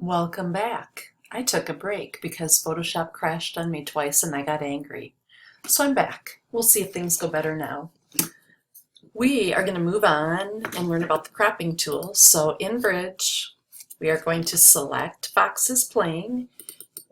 Welcome back. I took a break because Photoshop crashed on me twice and I got angry. So I'm back. We'll see if things go better now. We are going to move on and learn about the cropping tool. So in Bridge, we are going to select Fox's Playing,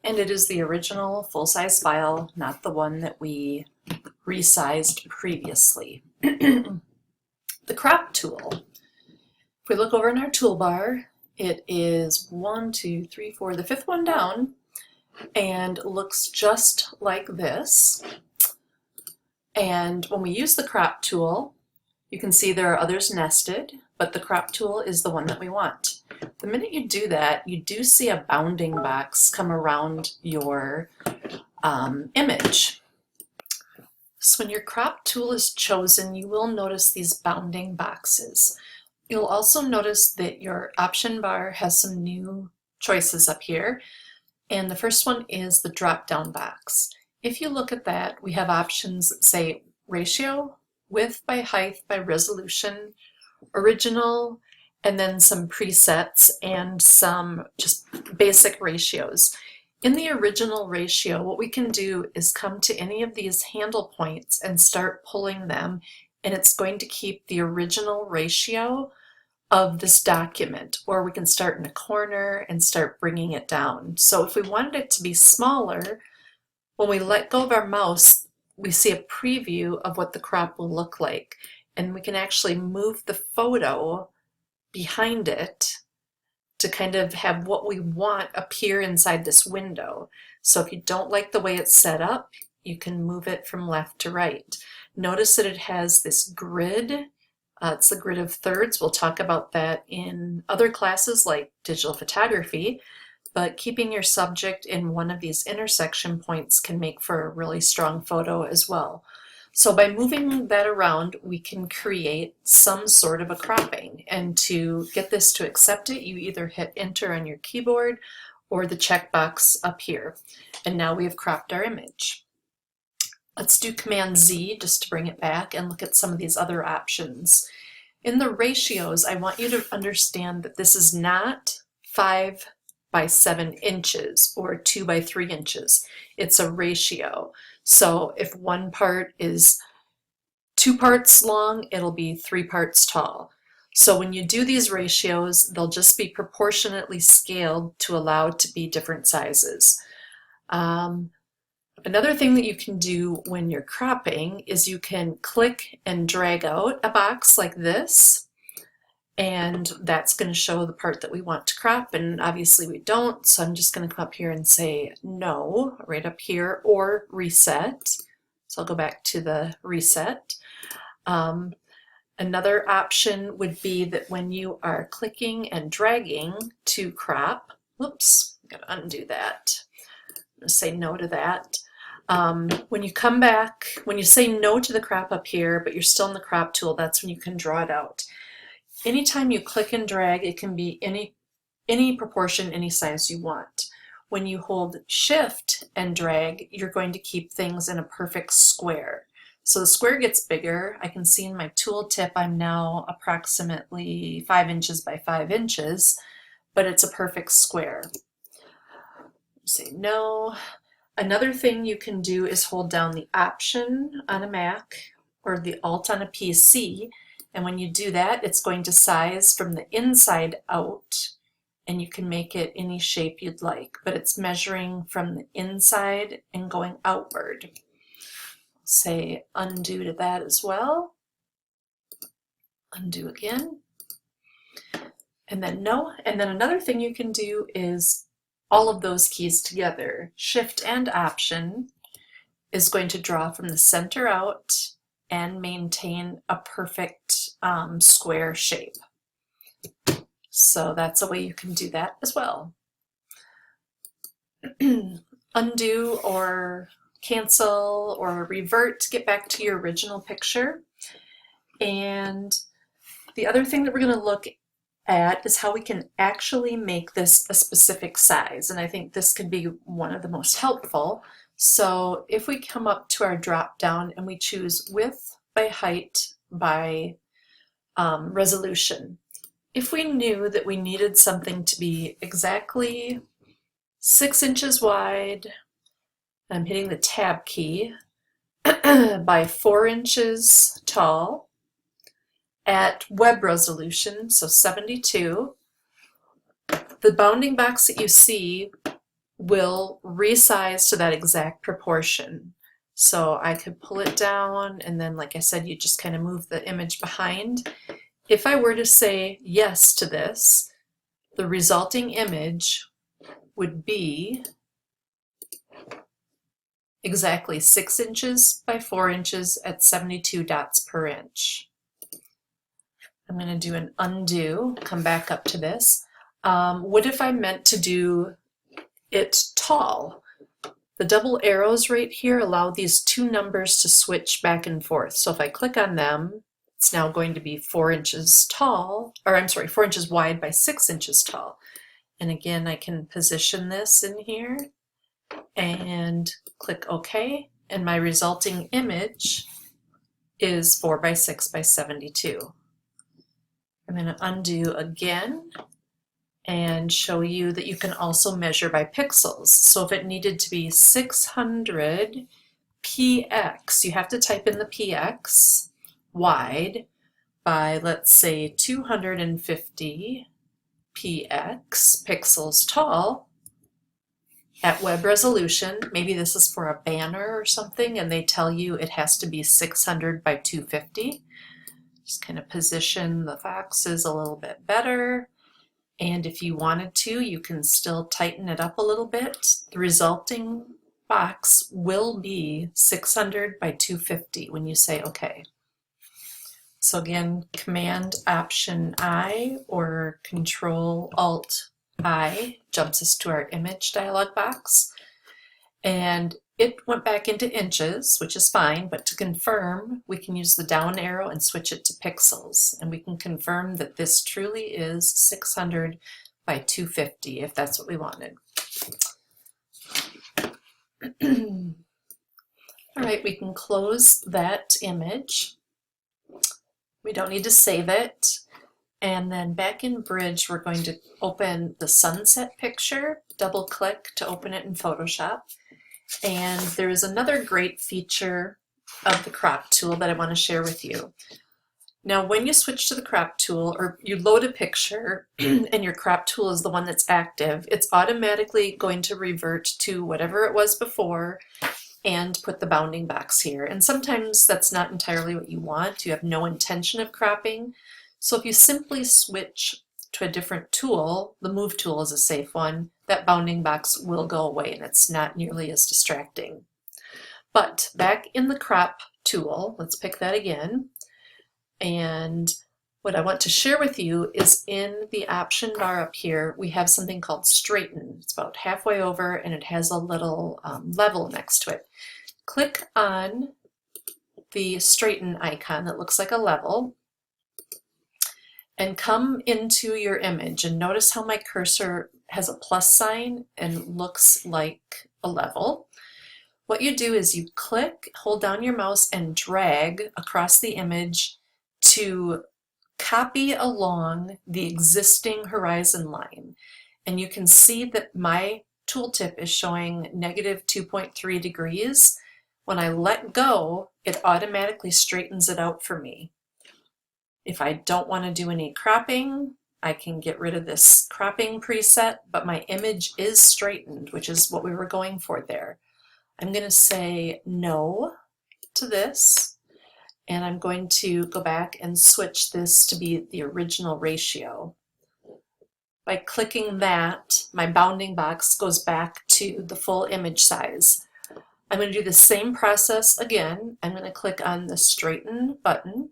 and it is the original full-size file, not the one that we resized previously. The crop tool. If we look over in our toolbar, it is 1, 2, 3, 4, the fifth one down, and looks just like this. And when we use the crop tool, you can see there are others nested, but the crop tool is the one that we want. The minute you do that, you do see a bounding box come around your image. So when your crop tool is chosen, you will notice these bounding boxes. You'll also notice that your option bar has some new choices up here, and the first one is the drop-down box. If you look at that, we have options that say ratio, width by height by resolution, original, and then some presets and some just basic ratios. In the original ratio, what we can do is come to any of these handle points and start pulling them, and it's going to keep the original ratio of this document, or we can start in a corner and start bringing it down. So if we wanted it to be smaller, when we let go of our mouse, we see a preview of what the crop will look like, and we can actually move the photo behind it to kind of have what we want appear inside this window. So if you don't like the way it's set up, you can move it from left to right. Notice that it has this grid. It's the grid of thirds. We'll talk about that in other classes like digital photography, but keeping your subject in one of these intersection points can make for a really strong photo as well. So by moving that around, we can create some sort of a cropping. And to get this to accept it, you either hit enter on your keyboard or the checkbox up here. And now we have cropped our image. Let's do Command Z just to bring it back and look at some of these other options. In the ratios, I want you to understand that this is not 5 by 7 inches or 2 by 3 inches. It's a ratio. So if one part is 2 parts long, it'll be 3 parts tall. So when you do these ratios, they'll just be proportionately scaled to allow it to be different sizes. Another thing that you can do when you're cropping is you can click and drag out a box like this, and that's going to show the part that we want to crop, and obviously we don't, so I'm just going to come up here and say no right up here, or reset. So I'll go back to the reset. Another option would be that when you are clicking and dragging to crop, whoops, I'm going to undo that. I'm going to say no to that. When you come back, when you say no to the crop up here, but you're still in the crop tool, that's when you can draw it out. Anytime you click and drag, it can be any proportion, any size you want. When you hold Shift and drag, you're going to keep things in a perfect square. So the square gets bigger. I can see in my tooltip I'm now approximately 5 inches by 5 inches, but it's a perfect square. Say no. Another thing you can do is hold down the Option on a Mac or the Alt on a PC, and when you do that, it's going to size from the inside out, and you can make it any shape you'd like, but it's measuring from the inside and going outward. Say undo to that as well. Undo again. And then no. And then another thing you can do is all of those keys together. Shift and Option is going to draw from the center out and maintain a perfect square shape. So that's a way you can do that as well. Undo or cancel or revert to get back to your original picture. And the other thing that we're going to look at is how we can actually make this a specific size, and I think this could be one of the most helpful. So if we come up to our drop down and we choose width by height by resolution, if we knew that we needed something to be exactly 6 inches wide, I'm hitting the tab key, by 4 inches tall at web resolution, so 72, the bounding box that you see will resize to that exact proportion. So I could pull it down, and then, like I said, you just kind of move the image behind. If I were to say yes to this, the resulting image would be exactly 6 inches by 4 inches at 72 dots per inch. I'm going to do an undo, come back up to this. What if I meant to do it tall? The double arrows right here allow these two numbers to switch back and forth. So if I click on them, it's now going to be 4 inches tall, or I'm sorry, 4 inches wide by 6 inches tall. And again, I can position this in here and click OK, and my resulting image is 4 by 6 by 72. I'm going to undo again and show you that you can also measure by pixels. So if it needed to be 600 px, you have to type in the px wide by, let's say, 250 px pixels tall at web resolution. Maybe this is for a banner or something, and they tell you it has to be 600 by 250. Just kind of position the boxes a little bit better. And if you wanted to, you can still tighten it up a little bit. The resulting box will be 600 by 250 when you say OK. So again, Command Option I or Control Alt I jumps us to our image dialog box. And it went back into inches, which is fine, but to confirm, we can use the down arrow and switch it to pixels. And we can confirm that this truly is 600 by 250, if that's what we wanted. All right, we can close that image. We don't need to save it. And then back in Bridge, we're going to open the sunset picture, double click to open it in Photoshop. And there is another great feature of the crop tool that I want to share with you. Now, when you switch to the crop tool, or you load a picture and your crop tool is the one that's active, it's automatically going to revert to whatever it was before and put the bounding box here. And sometimes that's not entirely what you want. You have no intention of cropping. So if you simply switch to a different tool, the Move tool is a safe one, that bounding box will go away and it's not nearly as distracting. But back in the crop tool, let's pick that again. And what I want to share with you is in the option bar up here, we have something called Straighten. It's about halfway over and it has a little level next to it. Click on the Straighten icon that looks like a level and come into your image, and notice how my cursor has a plus sign and looks like a level. What you do is you click, hold down your mouse and drag across the image to copy along the existing horizon line. And you can see that my tooltip is showing negative 2.3 degrees. When I let go, it automatically straightens it out for me. If I don't want to do any cropping, I can get rid of this cropping preset, but my image is straightened, which is what we were going for there. I'm going to say no to this, and I'm going to go back and switch this to be the original ratio. By clicking that, my bounding box goes back to the full image size. I'm going to do the same process again. I'm going to click on the Straighten button,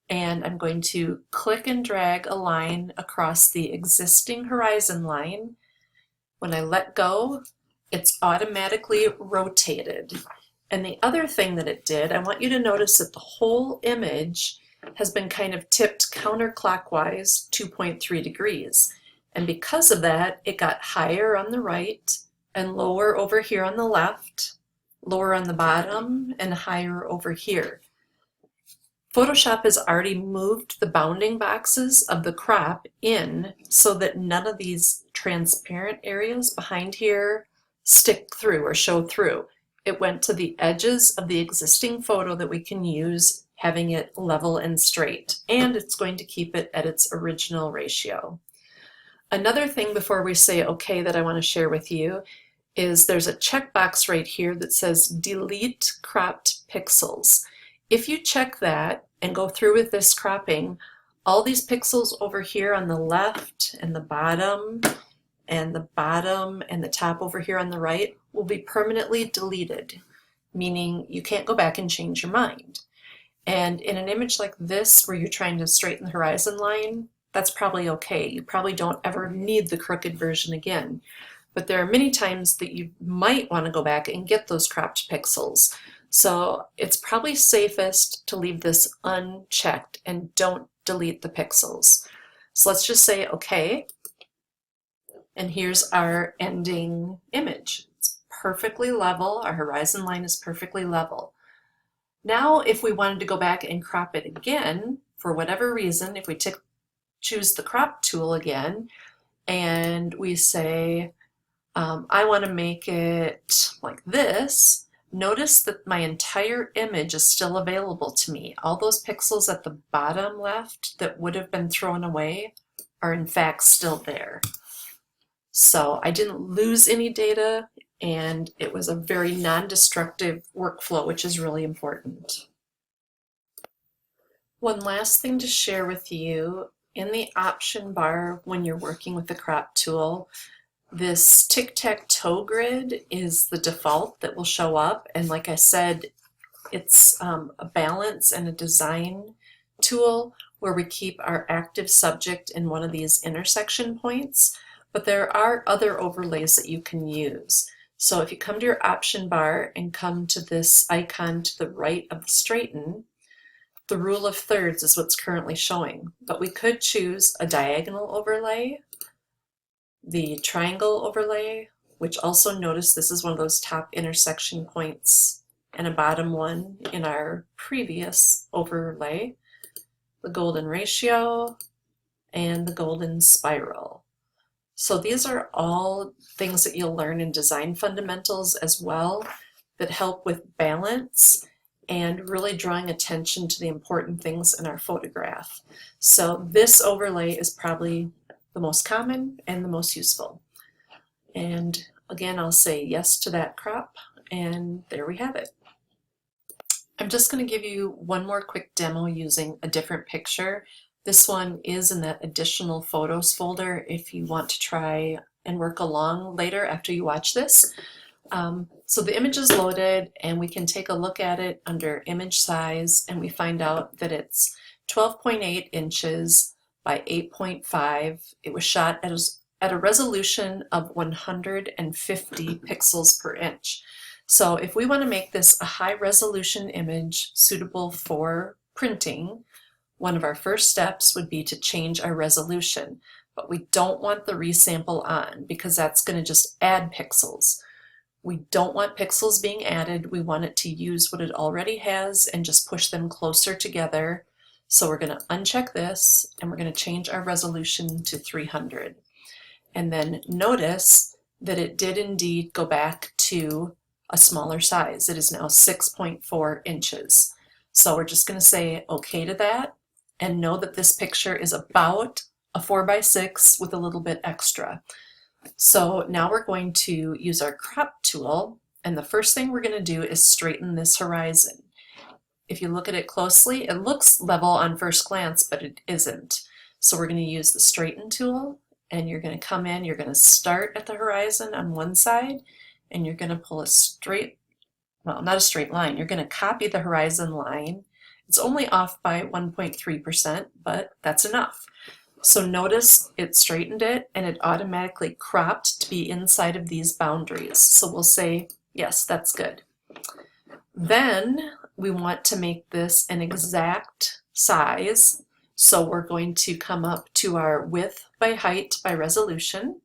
and I'm going to click and drag a line across the existing horizon line. When I let go, it's automatically rotated. And the other thing that it did, I want you to notice that the whole image has been kind of tipped counterclockwise 2.3 degrees. And because of that, it got higher on the right and lower over here on the left, lower on the bottom, and higher over here. Photoshop has already moved the bounding boxes of the crop in so that none of these transparent areas behind here stick through or show through. It went to the edges of the existing photo that we can use, having it level and straight, and it's going to keep it at its original ratio. Another thing before we say okay that I want to share with you is there's a checkbox right here that says delete cropped pixels. If you check that and go through with this cropping, all these pixels over here on the left and the bottom and the top over here on the right will be permanently deleted, meaning you can't go back and change your mind. And in an image like this where you're trying to straighten the horizon line, that's probably okay. You probably don't ever need the crooked version again. But there are many times that you might want to go back and get those cropped pixels. So it's probably safest to leave this unchecked and don't delete the pixels. So let's just say okay, and here's our ending image. It's perfectly level, our horizon line is perfectly level. Now if we wanted to go back and crop it again, for whatever reason, if we choose the crop tool again, and we say, I want to make it like this, notice that my entire image is still available to me. All those pixels at the bottom left that would have been thrown away are in fact still there. So I didn't lose any data, and it was a very non-destructive workflow, which is really important. One last thing to share with you, in the option bar when you're working with the crop tool, this tic-tac-toe grid is the default that will show up, and like I said, it's a balance and a design tool where we keep our active subject in one of these intersection points, but there are other overlays that you can use. So if you come to your option bar and come to this icon to the right of the straighten, the rule of thirds is what's currently showing, but we could choose a diagonal overlay, the triangle overlay, which also notice this is one of those top intersection points and a bottom one in our previous overlay, the golden ratio, and the golden spiral. So these are all things that you'll learn in design fundamentals as well that help with balance and really drawing attention to the important things in our photograph. So this overlay is probably the most common and the most useful. And again, I'll say yes to that crop, and there we have it. I'm just going to give you one more quick demo using a different picture. This one is in that additional photos folder if you want to try and work along later after you watch this. So the image is loaded, and we can take a look at it under image size, and we find out that it's 12.8 inches by 8.5. It was shot at a resolution of 150 pixels per inch. So if we want to make this a high resolution image suitable for printing, one of our first steps would be to change our resolution, but we don't want the resample on because that's going to just add pixels. We don't want pixels being added. We want it to use what it already has and just push them closer together. So we're going to uncheck this, and we're going to change our resolution to 300. And then notice that it did indeed go back to a smaller size. It is now 6.4 inches. So we're just going to say okay to that, and know that this picture is about a 4x6 with a little bit extra. So now we're going to use our crop tool, and the first thing we're going to do is straighten this horizon. If you look at it closely, it looks level on first glance, but it isn't. So we're going to use the straighten tool, and you're going to come in, you're going to start at the horizon on one side, and you're going to pull a straight, well, not a straight line, you're going to copy the horizon line. It's only off by 1.3%, but that's enough. So notice it straightened it, and it automatically cropped to be inside of these boundaries. So we'll say, yes, that's good. Then we want to make this an exact size. So we're going to come up to our width by height by resolution.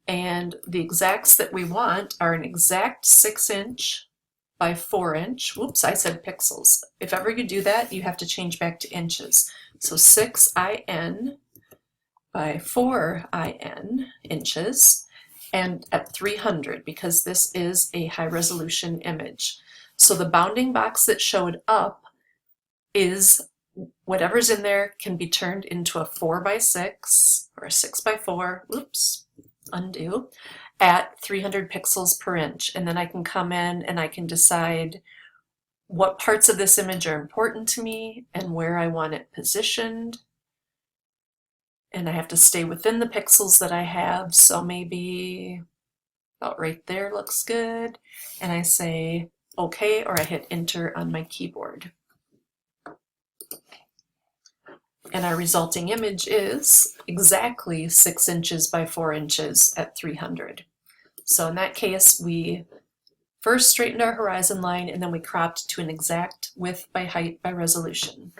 And the exacts that we want are an exact 6-inch by 4 inch. Whoops, I said pixels. If ever you do that, you have to change back to inches. So 6 IN by 4 IN inches, and at 300 because this is a high resolution image. So the bounding box that showed up is whatever's in there can be turned into a 4 by 6 or a 6 by 4, oops, undo, at 300 pixels per inch. And then I can come in and I can decide what parts of this image are important to me and where I want it positioned. And I have to stay within the pixels that I have, so maybe about right there looks good. And I say OK, or I hit enter on my keyboard. And our resulting image is exactly 6 inches by 4 inches at 300. So in that case, we first straightened our horizon line and then we cropped to an exact width by height by resolution.